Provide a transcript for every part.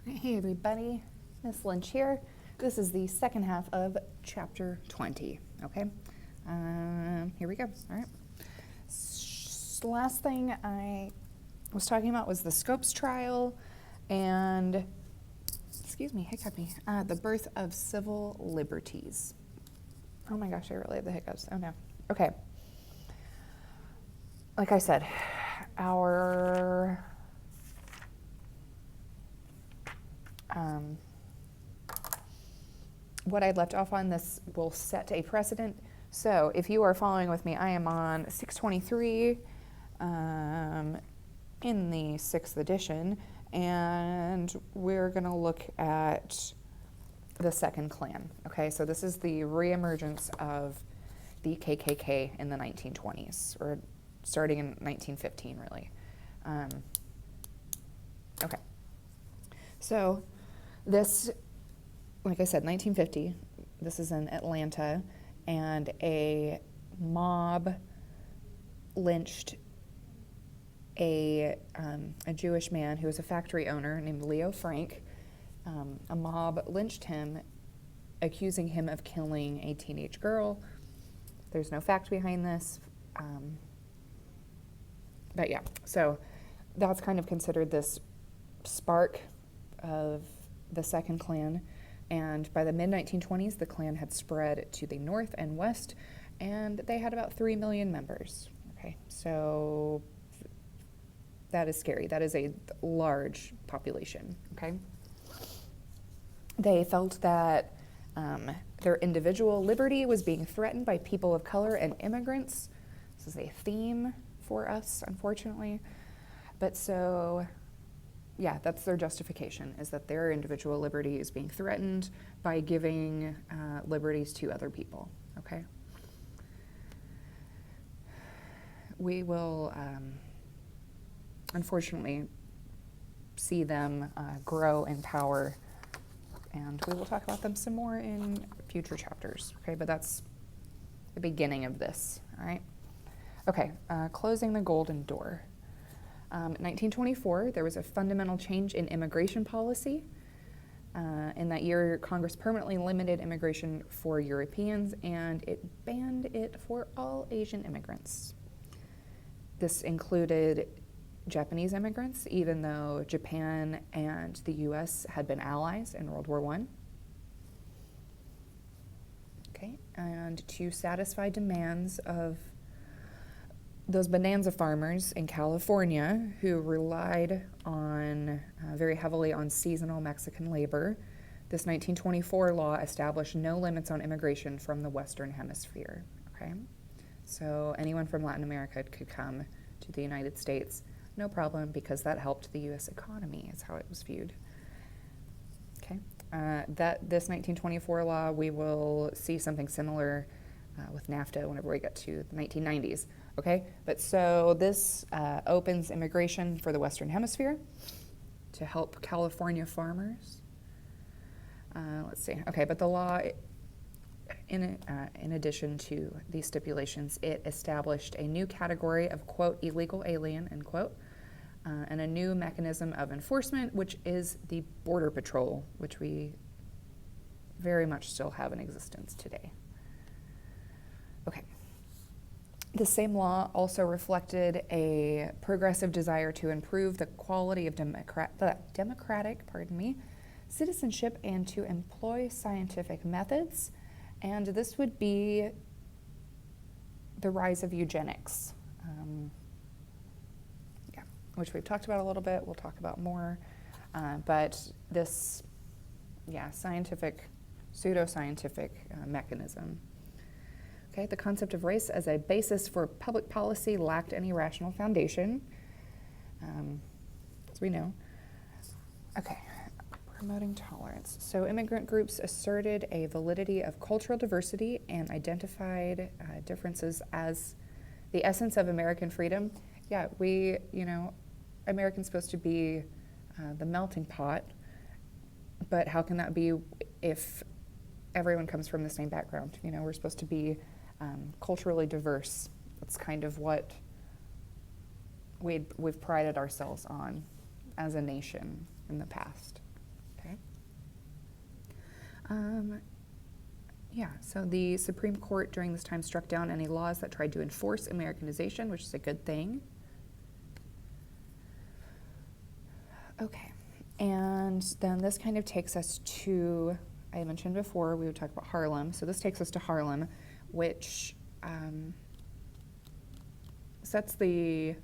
Hey everybody, Miss Lynch here. This is the second half of chapter 20, okay? Here we go, all right. Last thing I was talking about was the Scopes trial and, excuse me, hiccup me, the birth of civil liberties. Oh my gosh, I really have the hiccups, oh no. Okay. Like I said, what I left off on, this will set a precedent. So if you are following with me, I am on 623 in the 6th edition, and we're going to look at the Second Klan. Okay, so this is the reemergence of the KKK in the 1920s, or starting in 1915, really. Okay, so this, like I said, 1950, this is in Atlanta, and a mob lynched a Jewish man who was a factory owner named Leo Frank. A mob lynched him, accusing him of killing a teenage girl. There's no fact behind this. But yeah, so that's kind of considered this spark of the Second Klan. And by the mid-1920s, the Klan had spread to the north and west, and they had about 3 million members. Okay, so that is scary. That is a large population, okay? They felt that their individual liberty was being threatened by people of color and immigrants. This is a theme for us, unfortunately. But so, yeah, that's their justification, is that their individual liberty is being threatened by giving liberties to other people, okay? We will, unfortunately, see them grow in power, and we will talk about them some more in future chapters, okay? But that's the beginning of this, all right? Okay, closing the Golden Door. In 1924, there was a fundamental change in immigration policy. In that year, Congress permanently limited immigration for Europeans, and it banned it for all Asian immigrants. This included Japanese immigrants, even though Japan and the U.S. had been allies in World War I. Okay, and to satisfy demands of those bonanza farmers in California who relied on very heavily on seasonal Mexican labor, this 1924 law established no limits on immigration from the Western Hemisphere. Okay, so anyone from Latin America could come to the United States, no problem, because that helped the U.S. economy, is how it was viewed. Okay, this 1924 law, we will see something similar with NAFTA whenever we get to the 1990s. Okay, but so this opens immigration for the Western Hemisphere to help California farmers. Let's see. Okay, but the law, in addition to these stipulations, it established a new category of, quote, illegal alien, end quote, and a new mechanism of enforcement, which is the Border Patrol, which we very much still have in existence today. Okay. The same law also reflected a progressive desire to improve the quality of democratic citizenship and to employ scientific methods, and this would be the rise of eugenics, which we've talked about a little bit. We'll talk about more, but this, scientific, pseudoscientific mechanism. Okay, the concept of race as a basis for public policy lacked any rational foundation, as we know. Okay, promoting tolerance. So immigrant groups asserted a validity of cultural diversity and identified differences as the essence of American freedom. Yeah, Americans supposed to be the melting pot, but how can that be if everyone comes from the same background? We're supposed to be culturally diverse. That's kind of what we've prided ourselves on as a nation in the past. Yeah, so the Supreme Court during this time struck down any laws that tried to enforce Americanization, which is a good thing. Okay, and then this kind of takes us to, I mentioned before, we would talk about Harlem. So this takes us to Harlem, which sets the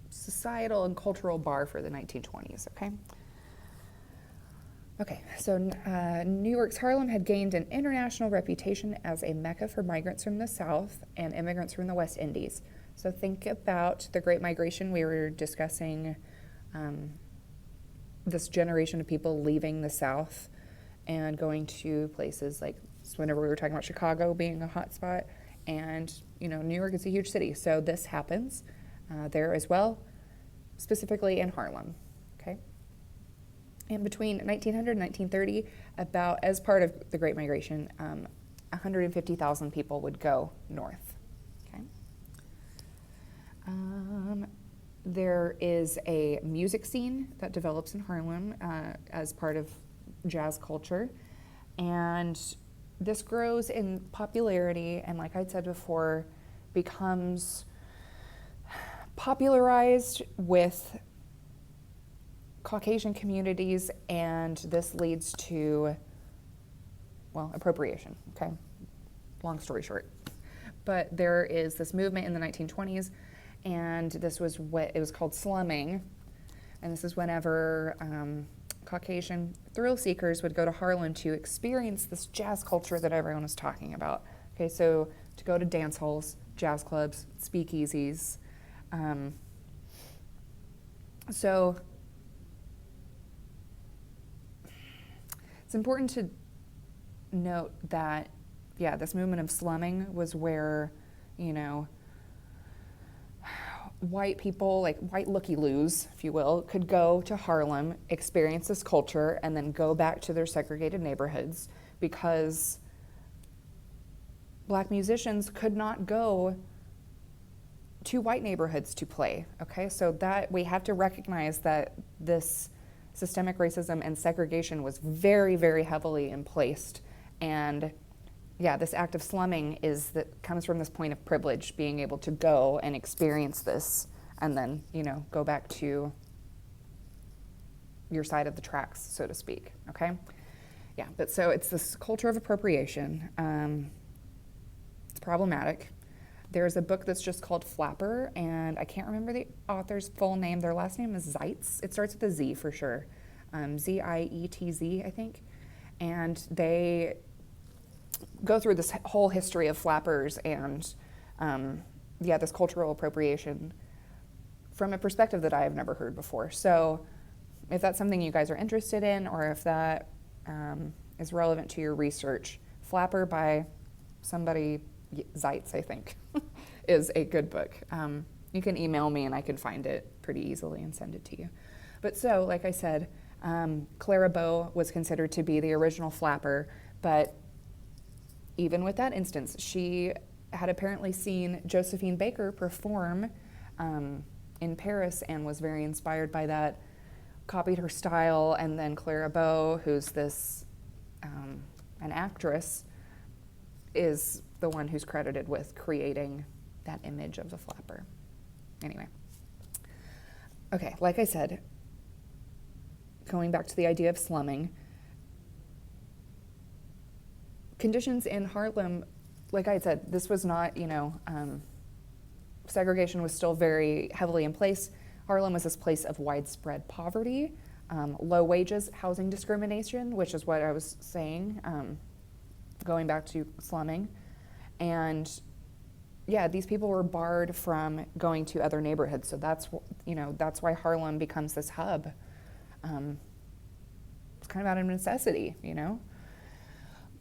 societal and cultural bar for the 1920s, okay? Okay, so New York's Harlem had gained an international reputation as a mecca for migrants from the South and immigrants from the West Indies. So think about the Great Migration. We were discussing this generation of people leaving the South and going to places like, whenever we were talking about Chicago being a hot spot, and New York is a huge city, so this happens there as well, specifically in Harlem. Okay. And between 1900 and 1930, as part of the Great Migration, 150,000 people would go north. Okay. There is a music scene that develops in Harlem as part of jazz culture, and this grows in popularity, and like I said before, becomes popularized with Caucasian communities, and this leads to, well, appropriation, okay? Long story short. But there is this movement in the 1920s, and this was what it was called slumming, and this is whenever Caucasian thrill seekers would go to Harlem to experience this jazz culture that everyone was talking about. Okay, so to go to dance halls, jazz clubs, speakeasies. So it's important to note that, yeah, this movement of slumming was where, white people, like white looky-loos, if you will, could go to Harlem, experience this culture, and then go back to their segregated neighborhoods, because Black musicians could not go to white neighborhoods to play, okay? So that we have to recognize that this systemic racism and segregation was very, very heavily in place. And yeah, this act of slumming comes from this point of privilege, being able to go and experience this and then, go back to your side of the tracks, so to speak, okay? Yeah, but so it's this culture of appropriation. It's problematic. There's a book that's just called Flapper, and I can't remember the author's full name. Their last name is Zietz. It starts with a Z for sure. Zietz, I think. And they go through this whole history of flappers and, this cultural appropriation from a perspective that I have never heard before. So if that's something you guys are interested in, or if that is relevant to your research, Flapper by somebody, Zietz, I think, is a good book. You can email me and I can find it pretty easily and send it to you. But so, like I said, Clara Bow was considered to be the original Flapper, but even with that instance, she had apparently seen Josephine Baker perform in Paris and was very inspired by that, copied her style, and then Clara Bow, who's this an actress, is the one who's credited with creating that image of the flapper. Anyway. Okay, like I said, going back to the idea of slumming, conditions in Harlem, like I said, this was not, segregation was still very heavily in place. Harlem was this place of widespread poverty, low wages, housing discrimination, which is what I was saying, going back to slumming. And yeah, these people were barred from going to other neighborhoods. So that's why Harlem becomes this hub. It's kind of out of necessity,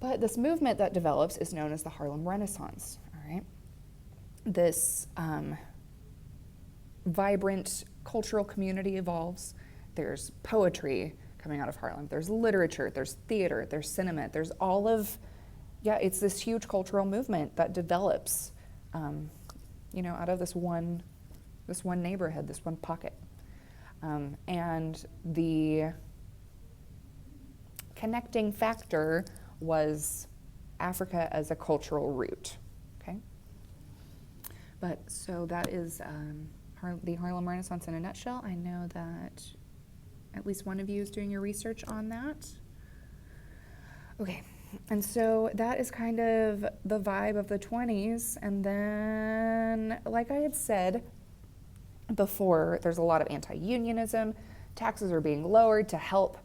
But this movement that develops is known as the Harlem Renaissance, all right? This vibrant cultural community evolves. There's poetry coming out of Harlem. There's literature, there's theater, there's cinema, there's all of, it's this huge cultural movement that develops, out of this one neighborhood, this one pocket. And the connecting factor was Africa as a cultural root. Okay, but so that is the Harlem Renaissance in a nutshell. I know that at least one of you is doing your research on that. Okay, and so that is kind of the vibe of the 20s. And then, like I had said before, there's a lot of anti-unionism. Taxes are being lowered to help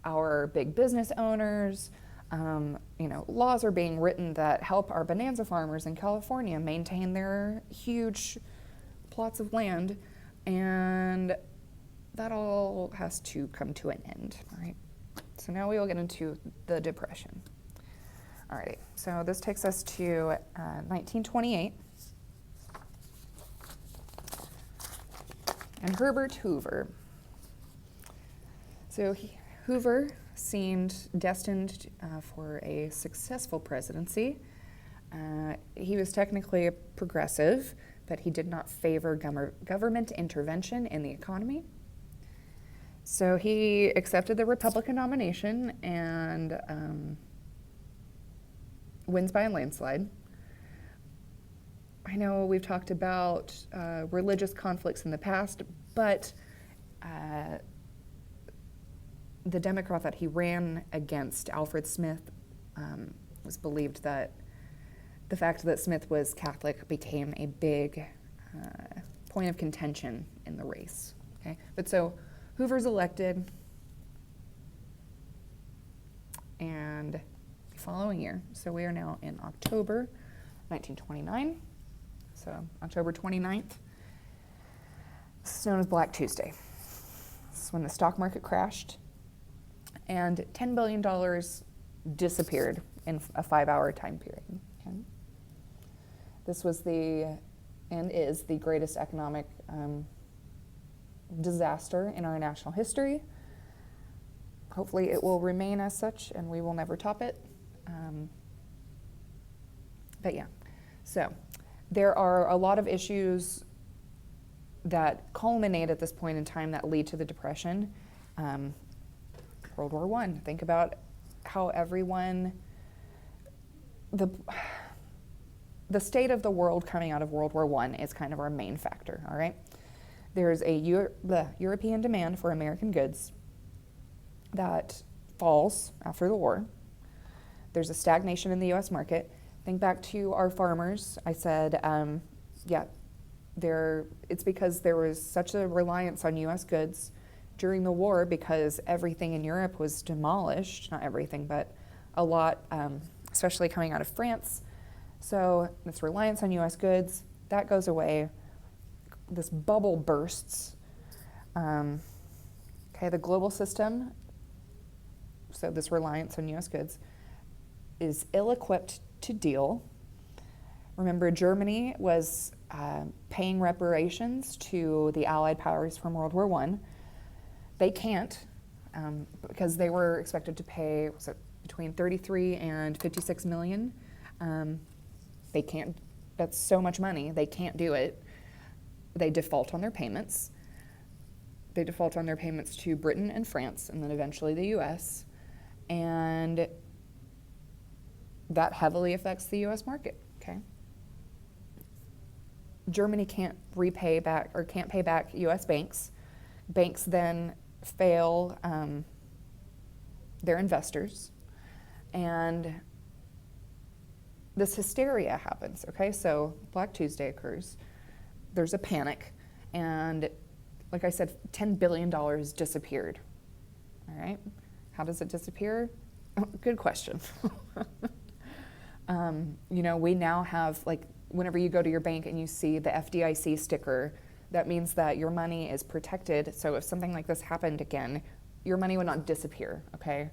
our big business owners. Laws are being written that help our bonanza farmers in California maintain their huge plots of land. And that all has to come to an end, all right? So now we will get into the Depression. All right, so this takes us to 1928. And Herbert Hoover. So Hoover seemed destined for a successful presidency. He was technically a progressive, but he did not favor government intervention in the economy. So he accepted the Republican nomination and wins by a landslide. I know we've talked about religious conflicts in the past, but the Democrat that he ran against, Alfred Smith, was believed that the fact that Smith was Catholic became a big point of contention in the race. Okay, but so Hoover's elected, and the following year, so we are now in October 1929, so October 29th, this is known as Black Tuesday. This is when the stock market crashed, and $10 billion disappeared in a 5-hour time period. Okay? This was and is the greatest economic disaster in our national history. Hopefully it will remain as such and we will never top it. But yeah, so there are a lot of issues that culminate at this point in time that lead to the Depression. World War I, think about how everyone, the state of the world coming out of World War I is kind of our main factor, all right? There's a European demand for American goods that falls after the war. There's a stagnation in the U.S. market. Think back to our farmers. I said, it's because there was such a reliance on U.S. goods during the war because everything in Europe was demolished. Not everything, but a lot, especially coming out of France. So this reliance on U.S. goods, that goes away. This bubble bursts. The global system, so this reliance on U.S. goods, is ill-equipped to deal. Remember, Germany was paying reparations to the Allied powers from World War I. They can't because they were expected to pay between 33 and 56 million. They can't. That's so much money. They can't do it. They default on their payments. They default on their payments to Britain and France, and then eventually the U.S. And that heavily affects the U.S. market. Okay. Germany can't repay back or can't pay back U.S. banks. Banks then fail their investors, and this hysteria happens. Okay, so Black Tuesday occurs. There's a panic, and like I said, $10 billion disappeared. All right, how does it disappear? Oh, good question. We now have, like, whenever you go to your bank and you see the FDIC sticker, that means that your money is protected. So if something like this happened again, your money would not disappear, okay?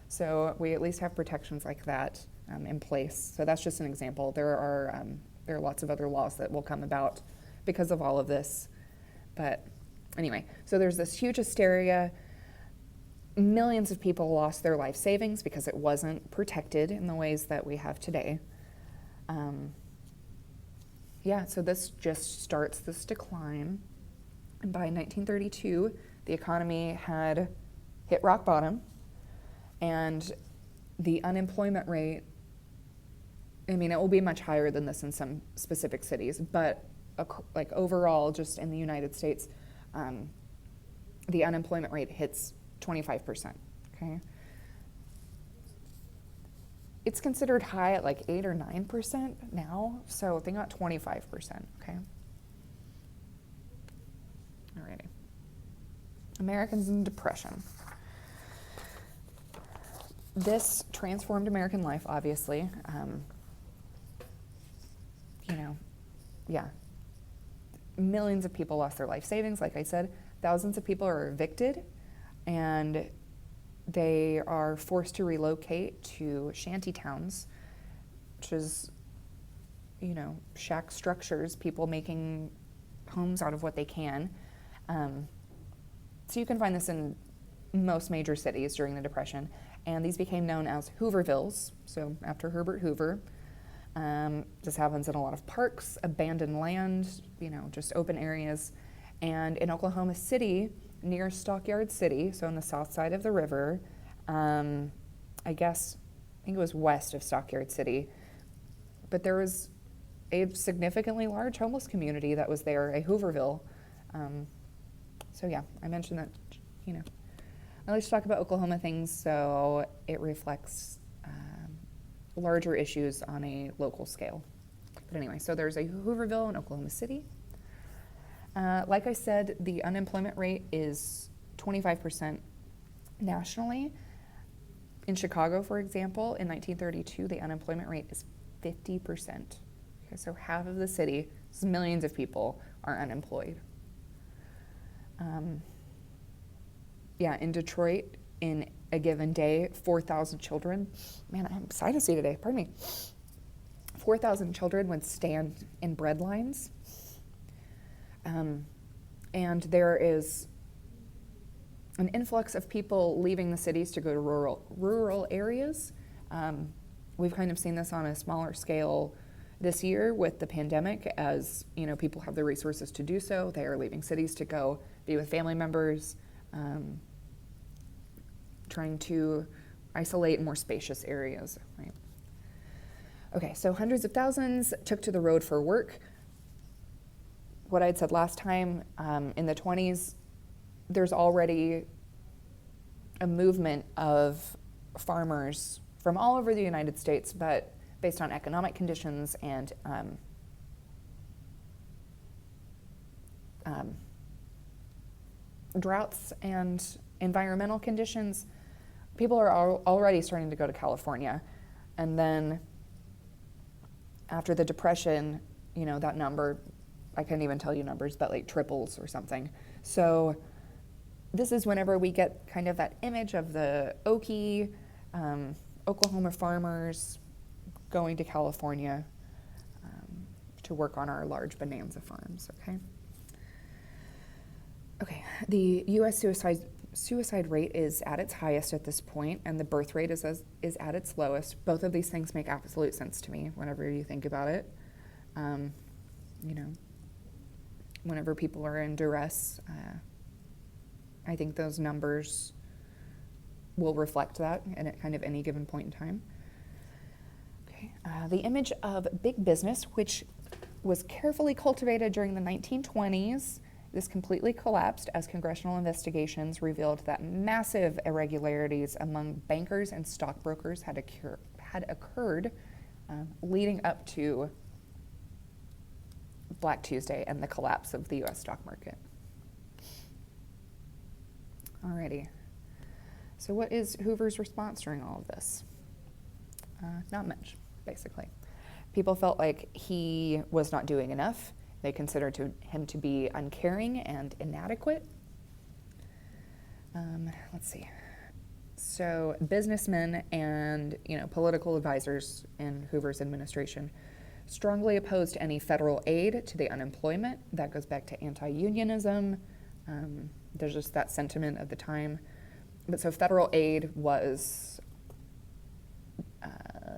So we at least have protections like that in place. So that's just an example. There are lots of other laws that will come about because of all of this. But anyway, so there's this huge hysteria. Millions of people lost their life savings because it wasn't protected in the ways that we have today. So this just starts this decline. And by 1932, the economy had hit rock bottom. And the unemployment rate, I mean, it will be much higher than this in some specific cities, but like overall, just in the United States, the unemployment rate hits 25%, okay? It's considered high at like 8 or 9% now, so think about 25%, okay? Alrighty. Americans in Depression. This transformed American life, obviously. Millions of people lost their life savings, like I said. Thousands of people are evicted, and they are forced to relocate to shanty towns, which is, shack structures, people making homes out of what they can. So you can find this in most major cities during the Depression, and these became known as Hoovervilles, so after Herbert Hoover. This happens in a lot of parks, abandoned land, just open areas. And in Oklahoma City, near Stockyard City, so on the south side of the river, I think it was west of Stockyard City, but there was a significantly large homeless community that was there, a Hooverville. I mentioned that, I like to talk about Oklahoma things, so it reflects larger issues on a local scale. But anyway, so there's a Hooverville in Oklahoma City. Like I said, the unemployment rate is 25% nationally. In Chicago, for example, in 1932, the unemployment rate is 50%. Okay, so half of the city, millions of people, are unemployed. In Detroit, in a given day, 4,000 children, man, I'm excited to see today, pardon me, 4,000 children would stand in bread lines. And there is an influx of people leaving the cities to go to rural areas. We've kind of seen this on a smaller scale this year with the pandemic. As people have the resources to do so, they are leaving cities to go be with family members, trying to isolate more spacious areas, right? Okay, so hundreds of thousands took to the road for work. What I'd said last time, in the 20s, there's already a movement of farmers from all over the United States, but based on economic conditions and droughts and environmental conditions, people are already starting to go to California. And then after the Depression, that number, I couldn't even tell you numbers, but like triples or something. So this is whenever we get kind of that image of the Okie, Oklahoma farmers going to California to work on our large bonanza farms, okay? Okay, the U.S. suicide rate is at its highest at this point, and the birth rate is at its lowest. Both of these things make absolute sense to me whenever you think about it. Whenever people are in duress, I think those numbers will reflect that at kind of any given point in time. Okay, the image of big business, which was carefully cultivated during the 1920s, this completely collapsed as congressional investigations revealed that massive irregularities among bankers and stockbrokers had occurred leading up to Black Tuesday and the collapse of the U.S. stock market. Alrighty. So what is Hoover's response during all of this? Not much, basically. People felt like he was not doing enough. They considered him to be uncaring and inadequate. Let's see. So businessmen and political advisors in Hoover's administration strongly opposed any federal aid to the unemployment. That goes back to anti-unionism. There's just that sentiment of the time. But so federal aid was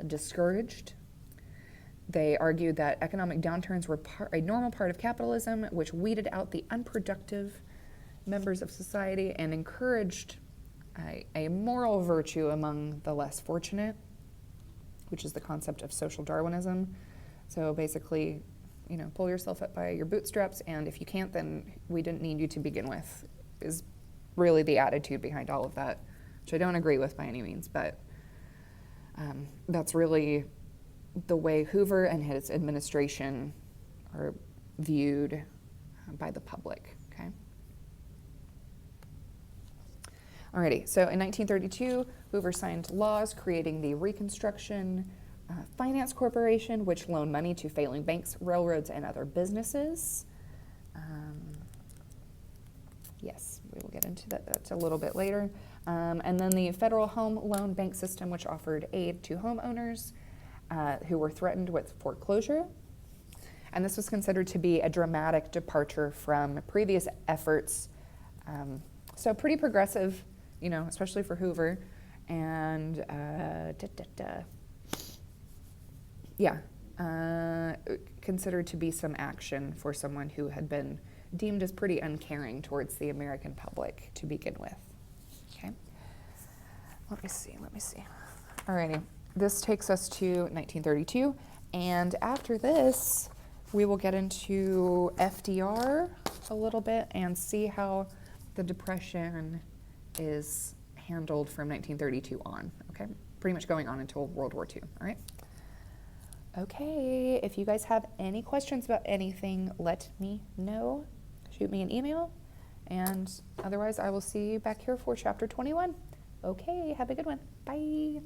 discouraged. They argued that economic downturns were a normal part of capitalism, which weeded out the unproductive members of society and encouraged a moral virtue among the less fortunate, which is the concept of social Darwinism. So basically, pull yourself up by your bootstraps, and if you can't, then we didn't need you to begin with, is really the attitude behind all of that, which I don't agree with by any means, but that's really the way Hoover and his administration are viewed by the public, okay? Alrighty, so in 1932, Hoover signed laws creating the Reconstruction Finance Corporation, which loaned money to failing banks, railroads, and other businesses. Yes, we will get into that a little bit later. And then the Federal Home Loan Bank System, which offered aid to homeowners who were threatened with foreclosure. And this was considered to be a dramatic departure from previous efforts. So pretty progressive, especially for Hoover. And considered to be some action for someone who had been deemed as pretty uncaring towards the American public to begin with. Okay. Let me see. Alrighty. This takes us to 1932. And after this, we will get into FDR a little bit and see how the Depression is handled from 1932 on. Okay. Pretty much going on until World War II. All right. Okay, if you guys have any questions about anything, let me know. Shoot me an email, and otherwise I will see you back here for chapter 21. Okay, have a good one. Bye.